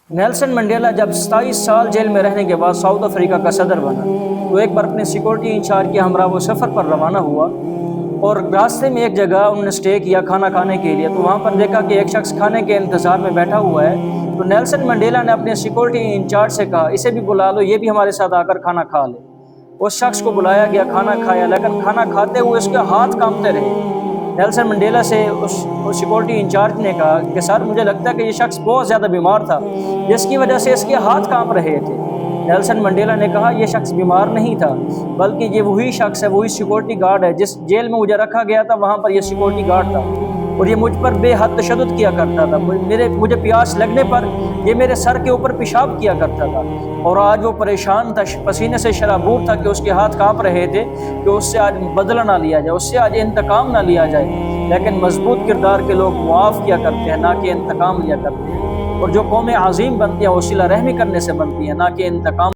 Nelson Mandela جب 27 سال jail میں رہنے کے بعد ساؤتھ افریقہ کا صدر بنا تو ایک بار اپنے سیکورٹی انچارج کے ہمراہ وہ سفر پر روانہ ہوا اور راستے میں ایک جگہ انہوں نے اسٹے کیا کھانا کھانے کے لیے. تو وہاں پر دیکھا کہ ایک شخص کھانے کے انتظار میں بیٹھا ہوا ہے. تو نیلسن منڈیلا نے اپنے سیکورٹی انچارج سے کہا اسے بھی بلا لو, یہ بھی ہمارے ساتھ آ کر کھانا کھا لے. اس شخص کو بلایا گیا, کھانا کھایا, لیکن کھانا کھاتے ہوئے اس کے ہاتھ کانپتے رہے. نیلسن منڈیلا سے اس سیکورٹی انچارج نے کہا کہ سر مجھے لگتا ہے کہ یہ شخص بہت زیادہ بیمار تھا جس کی وجہ سے اس کے ہاتھ کانپ رہے تھے. نیلسن منڈیلا نے کہا یہ شخص بیمار نہیں تھا بلکہ یہ وہی شخص ہے, وہی سیکورٹی گارڈ ہے جس جیل میں مجھے رکھا گیا تھا وہاں پر یہ سیکورٹی گارڈ تھا اور یہ مجھ پر بے حد تشدد کیا کرتا تھا. مجھے پیاس لگنے پر یہ میرے سر کے اوپر پیشاب کیا کرتا تھا اور آج وہ پریشان تھا, پسینے سے شرابور تھا کہ اس کے ہاتھ کانپ رہے تھے کہ اس سے آج بدلہ نہ لیا جائے, اس سے آج انتقام نہ لیا جائے. لیکن مضبوط کردار کے لوگ معاف کیا کرتے ہیں نہ کہ انتقام لیا کرتے ہیں, اور جو قومیں عظیم بنتی ہیں وہ صلہ رحمی کرنے سے بنتی ہیں نہ کہ انتقام.